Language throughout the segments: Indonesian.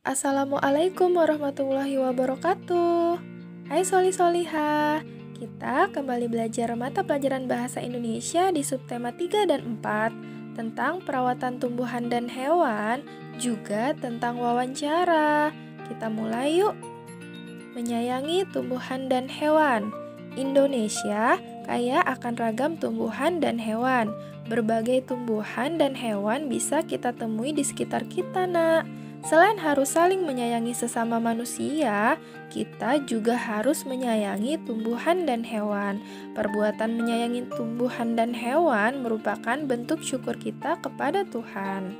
Assalamualaikum warahmatullahi wabarakatuh. Hai Soli-Solihah, kita kembali belajar mata pelajaran Bahasa Indonesia di subtema 3 dan 4 tentang perawatan tumbuhan dan hewan, juga tentang wawancara. Kita mulai yuk. Menyayangi tumbuhan dan hewan. Indonesia kaya akan ragam tumbuhan dan hewan. Berbagai tumbuhan dan hewan bisa kita temui di sekitar kita, nak. Selain harus saling menyayangi sesama manusia, kita juga harus menyayangi tumbuhan dan hewan. Perbuatan menyayangi tumbuhan dan hewan merupakan bentuk syukur kita kepada Tuhan.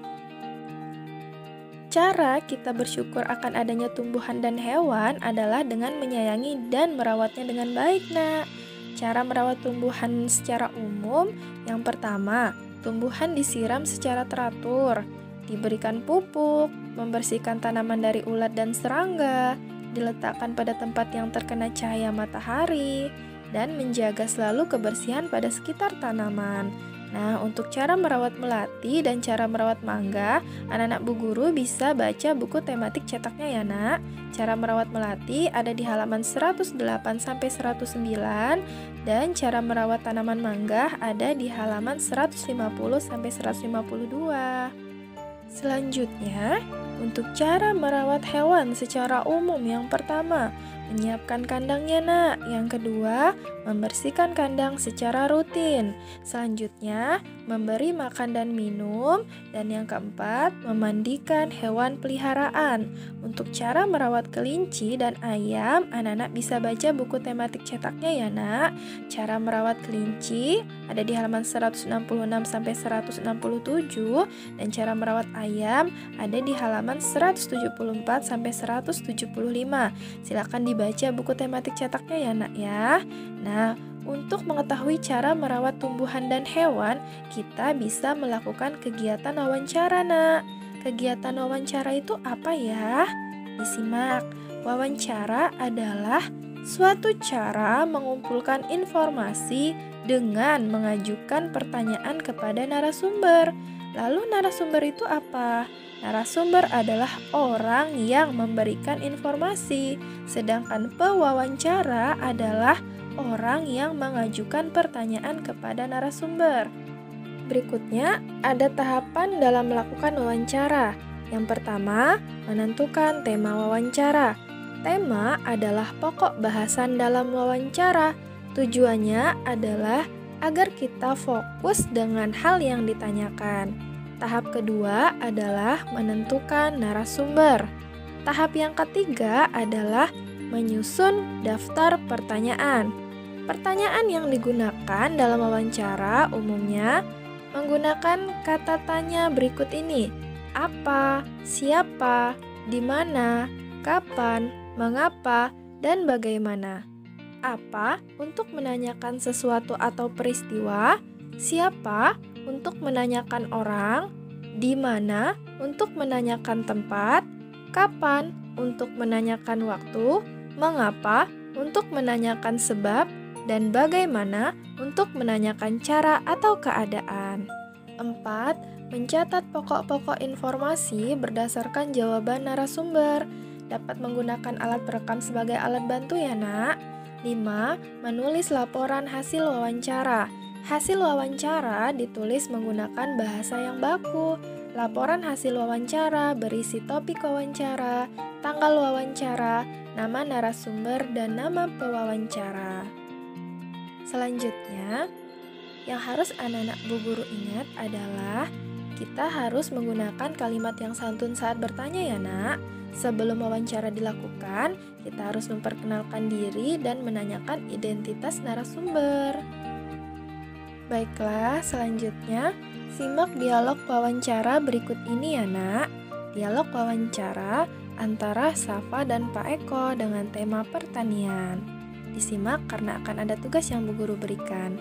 Cara kita bersyukur akan adanya tumbuhan dan hewan adalah dengan menyayangi dan merawatnya dengan baik, nak. Cara merawat tumbuhan secara umum, yang pertama, tumbuhan disiram secara teratur, diberikan pupuk, membersihkan tanaman dari ulat dan serangga, diletakkan pada tempat yang terkena cahaya matahari, dan menjaga selalu kebersihan pada sekitar tanaman. Nah, untuk cara merawat melati dan cara merawat mangga, anak-anak Bu Guru bisa baca buku tematik cetaknya ya, nak. Cara merawat melati ada di halaman 108-109 dan cara merawat tanaman mangga ada di halaman 150-152. Selanjutnya, untuk cara merawat hewan secara umum, yang pertama, menyiapkan kandangnya, nak. Yang kedua, membersihkan kandang secara rutin. Selanjutnya, memberi makan dan minum. Dan yang keempat, memandikan hewan peliharaan. Untuk cara merawat kelinci dan ayam, anak-anak bisa baca buku tematik cetaknya ya, nak. Cara merawat kelinci ada di halaman 166-167 dan cara merawat ayam ada di halaman 174-175. Silakan dibaca buku tematik cetaknya ya, nak ya. Nah, untuk mengetahui cara merawat tumbuhan dan hewan, kita bisa melakukan kegiatan wawancara, nak. Kegiatan wawancara itu apa ya? Disimak. Wawancara adalah suatu cara mengumpulkan informasi dengan mengajukan pertanyaan kepada narasumber. Lalu narasumber itu apa? Narasumber adalah orang yang memberikan informasi, sedangkan pewawancara adalah orang yang mengajukan pertanyaan kepada narasumber. Berikutnya, ada tahapan dalam melakukan wawancara. Yang pertama, menentukan tema wawancara. Tema adalah pokok bahasan dalam wawancara. Tujuannya adalah agar kita fokus dengan hal yang ditanyakan. Tahap kedua adalah menentukan narasumber. Tahap yang ketiga adalah menyusun daftar pertanyaan. Pertanyaan yang digunakan dalam wawancara umumnya menggunakan kata tanya berikut ini: apa, siapa, di mana, kapan, mengapa, dan bagaimana. Apa untuk menanyakan sesuatu atau peristiwa, siapa untuk menanyakan orang, di mana untuk menanyakan tempat, kapan untuk menanyakan waktu, mengapa untuk menanyakan sebab, dan bagaimana untuk menanyakan cara atau keadaan. 4. Mencatat pokok-pokok informasi berdasarkan jawaban narasumber. Dapat menggunakan alat perekam sebagai alat bantu ya, nak. 5. Menulis laporan hasil wawancara. Hasil wawancara ditulis menggunakan bahasa yang baku. Laporan hasil wawancara berisi topik wawancara, tanggal wawancara, nama narasumber, dan nama pewawancara. Selanjutnya, yang harus anak-anak Bu Guru ingat adalah kita harus menggunakan kalimat yang santun saat bertanya ya, nak. Sebelum wawancara dilakukan, kita harus memperkenalkan diri dan menanyakan identitas narasumber. Baiklah, selanjutnya simak dialog wawancara berikut ini ya, nak. Dialog wawancara antara Safa dan Pak Eko dengan tema pertanian. Disimak karena akan ada tugas yang Bu Guru berikan.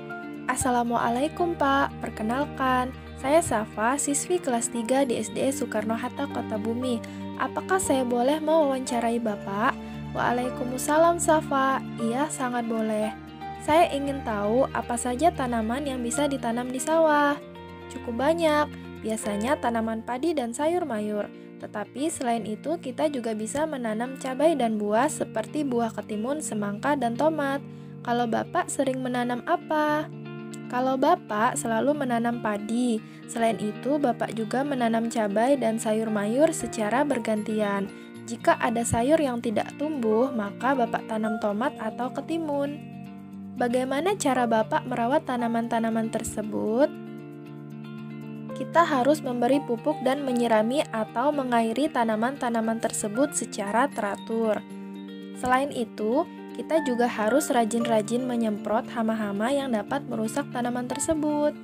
Assalamualaikum Pak, perkenalkan, saya Safa, siswi kelas 3 di SDE Soekarno-Hatta, Kota Bumi. Apakah saya boleh mewawancarai Bapak? Waalaikumsalam Safa, iya sangat boleh. Saya ingin tahu apa saja tanaman yang bisa ditanam di sawah. Cukup banyak, biasanya tanaman padi dan sayur mayur. Tetapi selain itu kita juga bisa menanam cabai dan buah seperti buah ketimun, semangka, dan tomat. Kalau Bapak sering menanam apa? Kalau Bapak selalu menanam padi. Selain itu Bapak juga menanam cabai dan sayur mayur secara bergantian. Jika ada sayur yang tidak tumbuh, maka Bapak tanam tomat atau ketimun. Bagaimana cara Bapak merawat tanaman-tanaman tersebut? Kita harus memberi pupuk dan menyirami atau mengairi tanaman-tanaman tersebut secara teratur. Selain itu, kita juga harus rajin-rajin menyemprot hama-hama yang dapat merusak tanaman tersebut.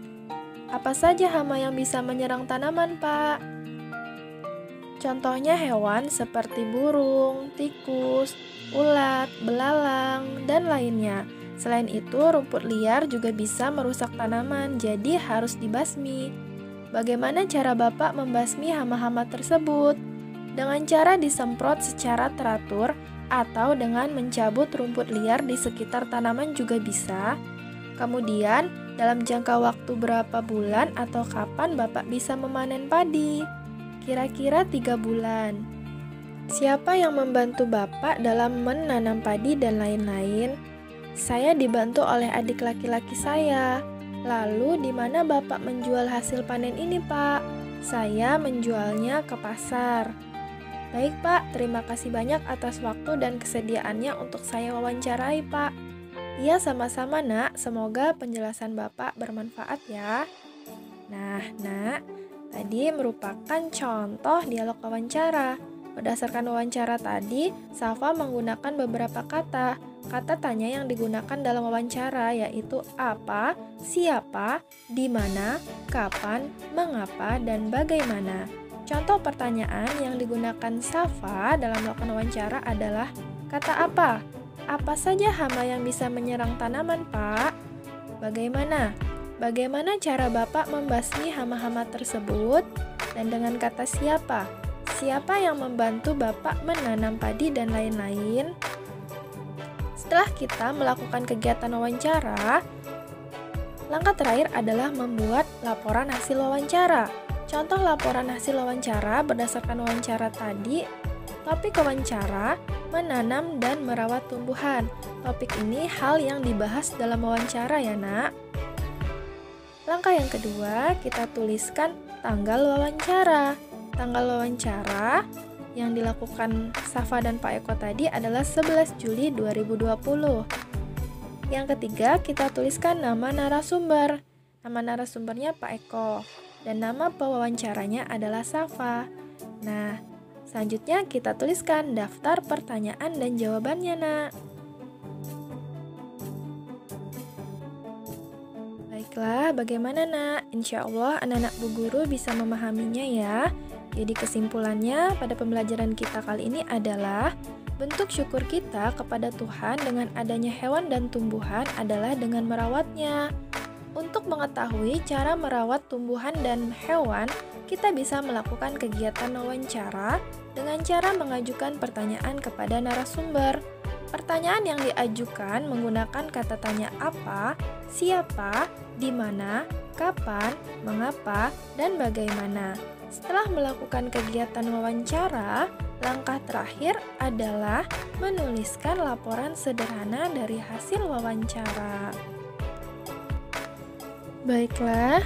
Apa saja hama yang bisa menyerang tanaman, Pak? Contohnya hewan seperti burung, tikus, ulat, belalang, dan lainnya. Selain itu, rumput liar juga bisa merusak tanaman, jadi harus dibasmi. Bagaimana cara Bapak membasmi hama-hama tersebut? Dengan cara disemprot secara teratur atau dengan mencabut rumput liar di sekitar tanaman juga bisa. Kemudian, dalam jangka waktu berapa bulan atau kapan Bapak bisa memanen padi? Kira-kira 3 bulan. Siapa yang membantu Bapak dalam menanam padi dan lain-lain? Saya dibantu oleh adik laki-laki saya. Lalu, di mana Bapak menjual hasil panen ini, Pak? Saya menjualnya ke pasar. Baik, Pak. Terima kasih banyak atas waktu dan kesediaannya untuk saya wawancarai, Pak. Iya, sama-sama, Nak. Semoga penjelasan Bapak bermanfaat ya. Nah, Nak, tadi merupakan contoh dialog wawancara. Berdasarkan wawancara tadi, Safa menggunakan beberapa kata. Kata tanya yang digunakan dalam wawancara yaitu apa, siapa, di mana, kapan, mengapa, dan bagaimana. Contoh pertanyaan yang digunakan Safa dalam melakukan wawancara adalah kata apa? Apa saja hama yang bisa menyerang tanaman, Pak? Bagaimana? Bagaimana cara Bapak membasmi hama-hama tersebut? Dan dengan kata siapa? Siapa yang membantu Bapak menanam padi dan lain-lain? Setelah kita melakukan kegiatan wawancara, langkah terakhir adalah membuat laporan hasil wawancara. Contoh laporan hasil wawancara berdasarkan wawancara tadi, topik wawancara, menanam dan merawat tumbuhan. Topik ini hal yang dibahas dalam wawancara ya, Nak. Langkah yang kedua, kita tuliskan tanggal wawancara. Tanggal wawancara yang dilakukan Safa dan Pak Eko tadi adalah 11 Juli 2020. Yang ketiga, kita tuliskan nama narasumber. Nama narasumbernya Pak Eko dan nama pewawancaranya adalah Safa. Nah, selanjutnya kita tuliskan daftar pertanyaan dan jawabannya, Nak. Baiklah, bagaimana, Nak? Insya Allah anak-anak Bu Guru bisa memahaminya ya. Jadi kesimpulannya pada pembelajaran kita kali ini adalah bentuk syukur kita kepada Tuhan dengan adanya hewan dan tumbuhan adalah dengan merawatnya. Untuk mengetahui cara merawat tumbuhan dan hewan, kita bisa melakukan kegiatan wawancara dengan cara mengajukan pertanyaan kepada narasumber. Pertanyaan yang diajukan menggunakan kata tanya apa, siapa, di mana, kapan, mengapa, dan bagaimana. Setelah melakukan kegiatan wawancara, langkah terakhir adalah menuliskan laporan sederhana dari hasil wawancara. Baiklah,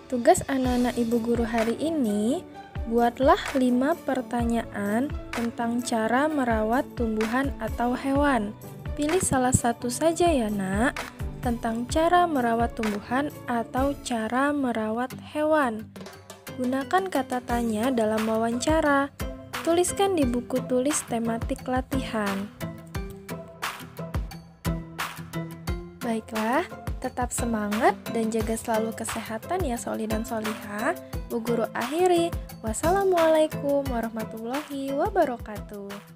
tugas anak-anak Ibu Guru hari ini, buatlah 5 pertanyaan tentang cara merawat tumbuhan atau hewan. Pilih salah satu saja ya, Nak, tentang cara merawat tumbuhan atau cara merawat hewan. Gunakan kata tanya dalam wawancara. Tuliskan di buku tulis tematik latihan. Baiklah, tetap semangat dan jaga selalu kesehatan ya Soli dan Soliha. Bu Guru akhiri. Wassalamualaikum warahmatullahi wabarakatuh.